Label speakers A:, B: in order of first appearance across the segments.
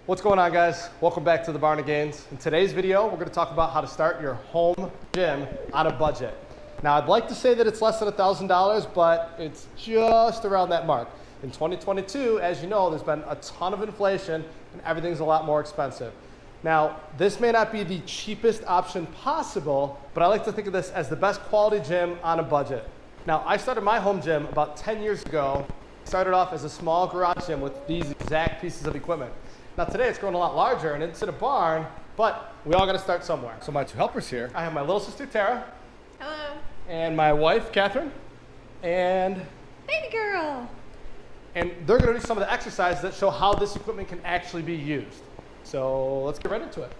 A: What's going on, guys? Welcome back to the Barn of Gains. In today's video, we're going to talk about how to start your home gym on a budget. Now, I'd like to say that it's less than $1,000, but it's just around that mark. In 2022, as you know, there's been a ton of inflation and everything's a lot more expensive. Now, this may not be the cheapest option possible, but I like to think of this as the best quality gym on a budget. Now, I started my home gym about 10 years ago. Started off as a small garage gym with these exact pieces of equipment. Now today it's grown a lot larger and it's in a barn, but we all got to start somewhere. So my two helpers here, I have my little sister Tara.
B: Hello.
A: And my wife Catherine. And
B: baby girl.
A: And they're going to do some of the exercises that show how this equipment can actually be used. So let's get right into it.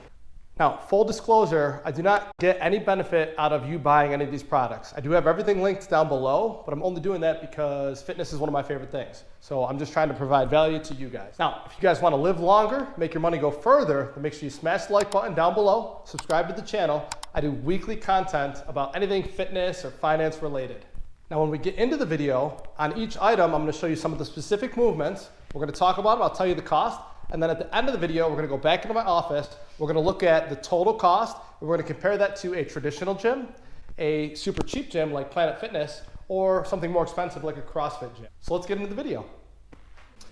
A: Now, full disclosure, I do not get any benefit out of you buying any of these products. I do have everything linked down below, but I'm only doing that because fitness is one of my favorite things. So I'm just trying to provide value to you guys. Now, if you guys want to live longer, make your money go further, then make sure you smash the like button down below, subscribe to the channel. I do weekly content about anything fitness or finance related. Now, when we get into the video, on each item, I'm going to show you some of the specific movements. We're going to talk about them, I'll tell you the cost. And then at the end of the video, we're going to go back into my office. We're going to look at the total cost. We're going to compare that to a traditional gym, a super cheap gym like Planet Fitness, or something more expensive like a CrossFit gym. So let's get into the video.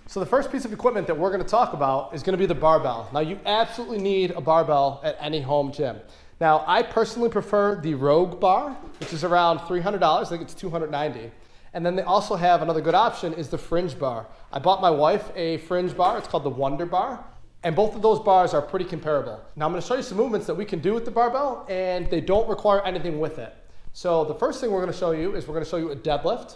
A: So the first piece of equipment that we're going to talk about is going to be the barbell. Now, you absolutely need a barbell at any home gym. Now, I personally prefer the Rogue bar, which is around $300. I think it's $290. And then they also have another good option is the Fringe bar. I bought my wife a Fringe bar. It's called the Wonder bar. And both of those bars are pretty comparable. Now I'm going to show you some movements that we can do with the barbell and they don't require anything with it. So the first thing we're going to show you is we're going to show you a deadlift.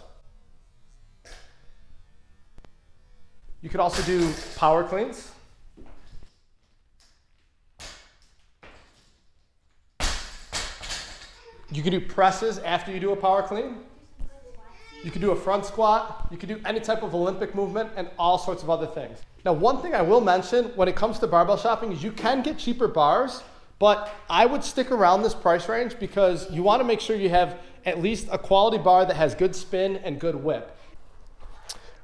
A: You could also do power cleans. You can do presses after you do a power clean. You can do a front squat, you can do any type of Olympic movement and all sorts of other things. Now, one thing I will mention when it comes to barbell shopping is you can get cheaper bars, but I would stick around this price range because you want to make sure you have at least a quality bar that has good spin and good whip.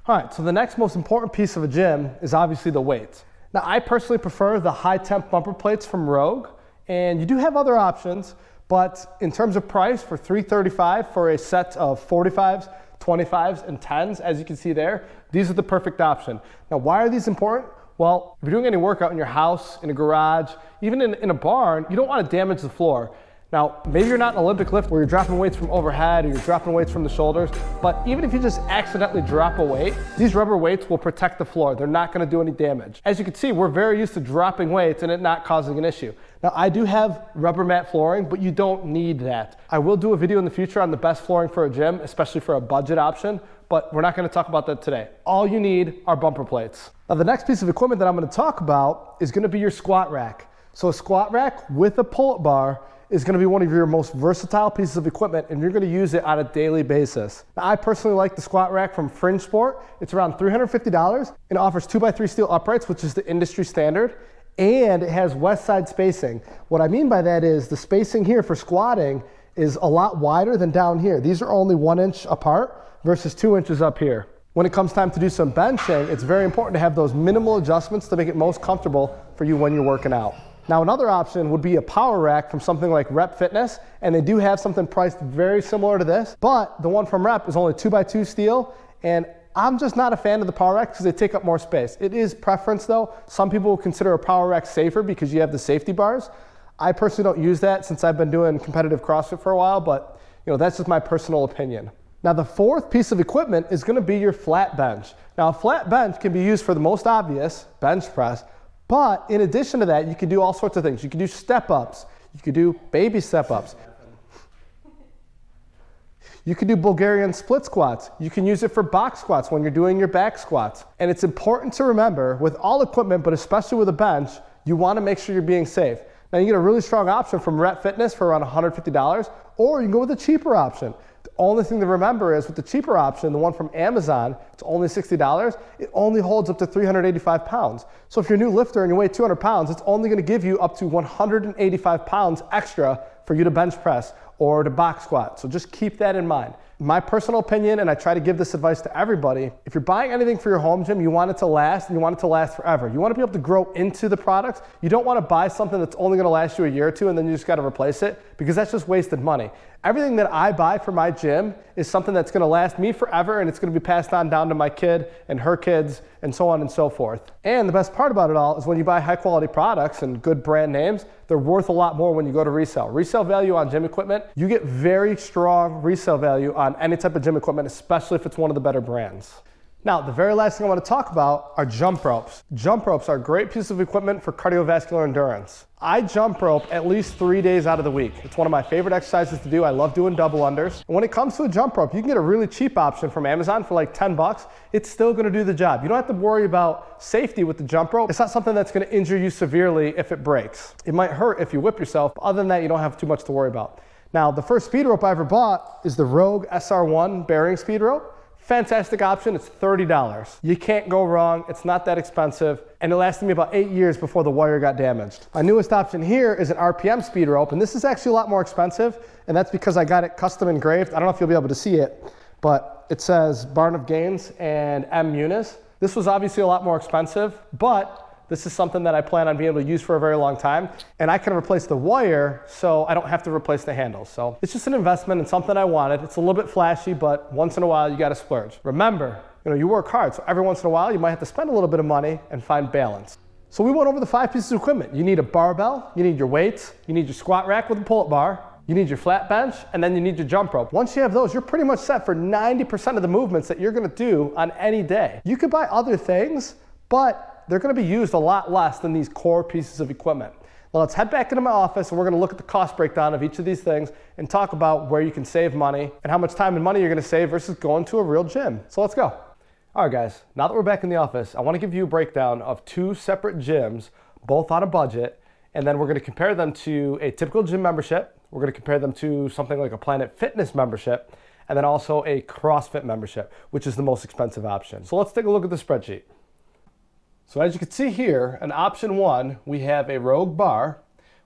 A: All right, so the next most important piece of a gym is obviously the weights. Now, I personally prefer the high temp bumper plates from Rogue, and you do have other options, but in terms of price for $335 for a set of 45s, 25s and 10s, as you can see there, these are the perfect option. Now, why are these important? Well, if you're doing any workout in your house, in a garage, even in a barn, you don't want to damage the floor. Now, maybe you're not an Olympic lift where you're dropping weights from overhead or you're dropping weights from the shoulders, but even if you just accidentally drop a weight, these rubber weights will protect the floor. They're not going to do any damage. As you can see, we're very used to dropping weights and it not causing an issue. Now, I do have rubber mat flooring, but you don't need that. I will do a video in the future on the best flooring for a gym, especially for a budget option, but we're not going to talk about that today. All you need are bumper plates. Now, the next piece of equipment that I'm going to talk about is going to be your squat rack. So a squat rack with a pull-up bar is going to be one of your most versatile pieces of equipment and you're going to use it on a daily basis. Now, I personally like the squat rack from Fringe Sport. It's around $350 and it offers 2x3 steel uprights, which is the industry standard, and it has west side spacing. What I mean by that is the spacing here for squatting is a lot wider than down here. These are only 1 inch apart versus 2 inches up here. When it comes time to do some benching, it's very important to have those minimal adjustments to make it most comfortable for you when you're working out. Now, another option would be a power rack from something like Rep Fitness, and they do have something priced very similar to this, but the one from Rep is only 2x2 steel, and I'm just not a fan of the power rack because they take up more space. It is preference though. Some people will consider a power rack safer because you have the safety bars. I personally don't use that since I've been doing competitive CrossFit for a while, but that's just my personal opinion. Now, the fourth piece of equipment is going to be your flat bench. Now, a flat bench can be used for the most obvious, bench press, but in addition to that, you can do all sorts of things. You can do step-ups. You can do baby step-ups. You can do Bulgarian split squats. You can use it for box squats when you're doing your back squats. And it's important to remember with all equipment, but especially with a bench, you want to make sure you're being safe. Now, you get a really strong option from Rep Fitness for around $150, or you can go with a cheaper option. The only thing to remember is with the cheaper option, the one from Amazon, it's only $60. It only holds up to 385 pounds. So if you're a new lifter and you weigh 200 pounds, it's only going to give you up to 185 pounds extra for you to bench press or to box squat. So just keep that in mind. My personal opinion, and I try to give this advice to everybody, if you're buying anything for your home gym, you want it to last, and you want it to last forever. You want to be able to grow into the products. You don't want to buy something that's only going to last you a year or two and then you just got to replace it, because that's just wasted money. Everything that I buy for my gym is something that's going to last me forever, and it's going to be passed on down to my kid and her kids and so on and so forth. And the best part about it all is when you buy high quality products and good brand names, they're worth a lot more when you go to resell. Resale value on gym equipment, you get very strong resale value on any type of gym equipment, especially if it's one of the better brands. Now, the very last thing I want to talk about are jump ropes. Jump ropes are a great piece of equipment for cardiovascular endurance. I jump rope at least 3 days out of the week. It's one of my favorite exercises to do. I love doing double unders. And when it comes to a jump rope, you can get a really cheap option from Amazon for like 10 bucks. It's still going to do the job. You don't have to worry about safety with the jump rope. It's not something that's going to injure you severely if it breaks. It might hurt if you whip yourself, but other than that, you don't have too much to worry about. Now, the first speed rope I ever bought is the Rogue SR1 bearing speed rope. Fantastic option, it's $30. You can't go wrong, it's not that expensive, and it lasted me about 8 years before the wire got damaged. My newest option here is an RPM speed rope, and this is actually a lot more expensive, and that's because I got it custom engraved. I don't know if you'll be able to see it, but it says Barn of Gains and MMuniz. This was obviously a lot more expensive, but this is something that I plan on being able to use for a very long time, and I can replace the wire so I don't have to replace the handles. So it's just an investment and something I wanted. It's a little bit flashy, but once in a while you gotta splurge. Remember, you work hard, so every once in a while you might have to spend a little bit of money and find balance. So we went over the 5 pieces of equipment. You need a barbell, you need your weights, you need your squat rack with a pull-up bar, you need your flat bench, and then you need your jump rope. Once you have those, you're pretty much set for 90% of the movements that you're gonna do on any day. You could buy other things, but they're going to be used a lot less than these core pieces of equipment. Well, let's head back into my office and we're going to look at the cost breakdown of each of these things and talk about where you can save money and how much time and money you're going to save versus going to a real gym. So let's go. All right, guys, now that we're back in the office, I want to give you a breakdown of 2 separate gyms, both on a budget, and then we're going to compare them to a typical gym membership. We're going to compare them to something like a Planet Fitness membership, and then also a CrossFit membership, which is the most expensive option. So let's take a look at the spreadsheet. So as you can see here, in option 1, we have a Rogue bar,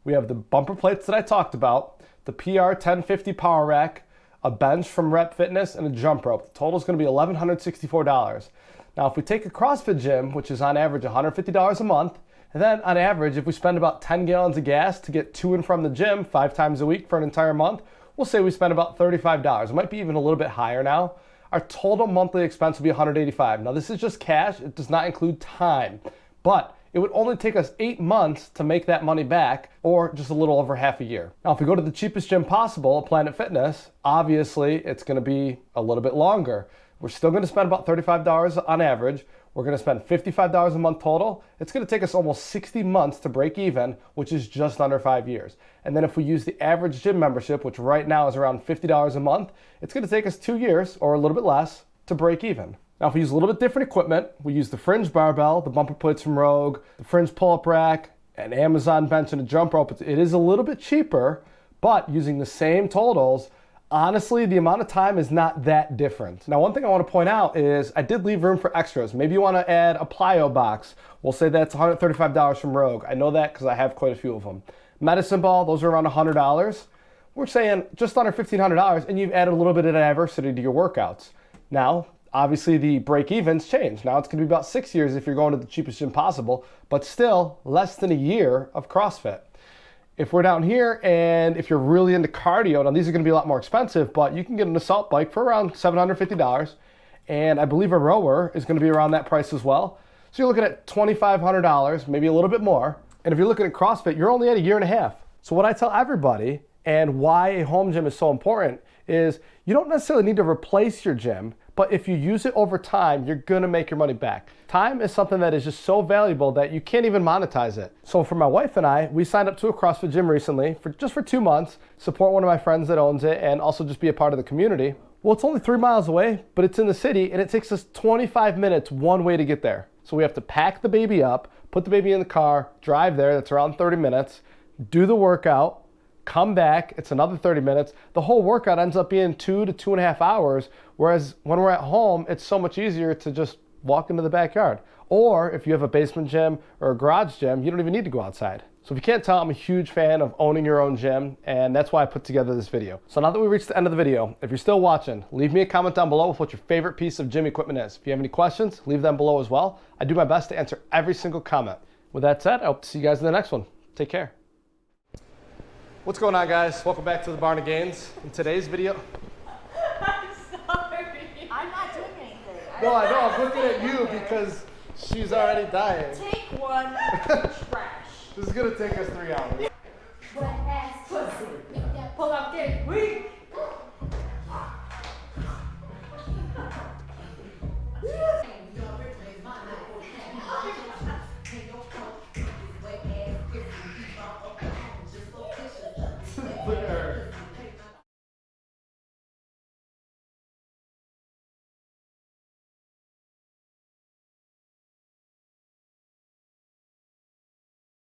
A: we have the bumper plates that I talked about, the PR 1050 power rack, a bench from Rep Fitness, and a jump rope. The total is going to be $1,164. Now if we take a CrossFit gym, which is on average $150 a month, and then on average if we spend about 10 gallons of gas to get to and from the gym 5 times a week for an entire month, we'll say we spend about $35. It might be even a little bit higher now. Our total monthly expense will be $185. Now this is just cash, it does not include time, but it would only take us 8 months to make that money back, or just a little over half a year. Now if we go to the cheapest gym possible, Planet Fitness, obviously it's gonna be a little bit longer. We're still gonna spend about $35 on average. We're gonna spend $55 a month total. It's gonna take us almost 60 months to break even, which is just under 5 years. And then if we use the average gym membership, which right now is around $50 a month, it's gonna take us 2 years, or a little bit less, to break even. Now if we use a little bit different equipment, we use the Fringe Barbell, the bumper plates from Rogue, the Fringe Pull-Up Rack, an Amazon bench, and a jump rope. It is a little bit cheaper, but using the same totals, honestly, the amount of time is not that different. Now, one thing I want to point out is I did leave room for extras. Maybe you want to add a plyo box. We'll say that's $135 from Rogue. I know that because I have quite a few of them. Medicine ball, those are around $100. We're saying just under $1,500, and you've added a little bit of diversity to your workouts. Now, obviously the break-evens change. Now it's going to be about 6 years if you're going to the cheapest gym possible, but still less than a year of CrossFit. If we're down here and if you're really into cardio, now these are going to be a lot more expensive, but you can get an assault bike for around $750, and I believe a rower is going to be around that price as well. So you're looking at $2,500, maybe a little bit more. And if you're looking at CrossFit, you're only at a year and a half. So what I tell everybody, and why a home gym is so important, is you don't necessarily need to replace your gym, but if you use it over time, you're gonna make your money back. Time is something that is just so valuable that you can't even monetize it. So for my wife and I, we signed up to a CrossFit gym recently for 2 months, support one of my friends that owns it, and also just be a part of the community. Well, it's only 3 miles away, but it's in the city, and it takes us 25 minutes one way to get there. So we have to pack the baby up, put the baby in the car, drive there, that's around 30 minutes, do the workout, come back, it's another 30 minutes. The whole workout ends up being 2 to 2.5 hours, whereas when we're at home, it's so much easier to just walk into the backyard. Or if you have a basement gym or a garage gym, you don't even need to go outside. So if you can't tell, I'm a huge fan of owning your own gym, and that's why I put together this video. So now that we reached the end of the video, if you're still watching, leave me a comment down below with what your favorite piece of gym equipment is. If you have any questions, leave them below as well. I do my best to answer every single comment. With that said, I hope to see you guys in the next one. Take care. What's going on, guys? Welcome back to the Barn of Gains. In today's video...
B: I'm sorry. I'm not doing anything.
A: No, I know. I'm looking at you because she's already dying.
B: Take one. Trash.
A: This is going to take us 3 hours.
B: Pull up, get weak.
A: Look at her.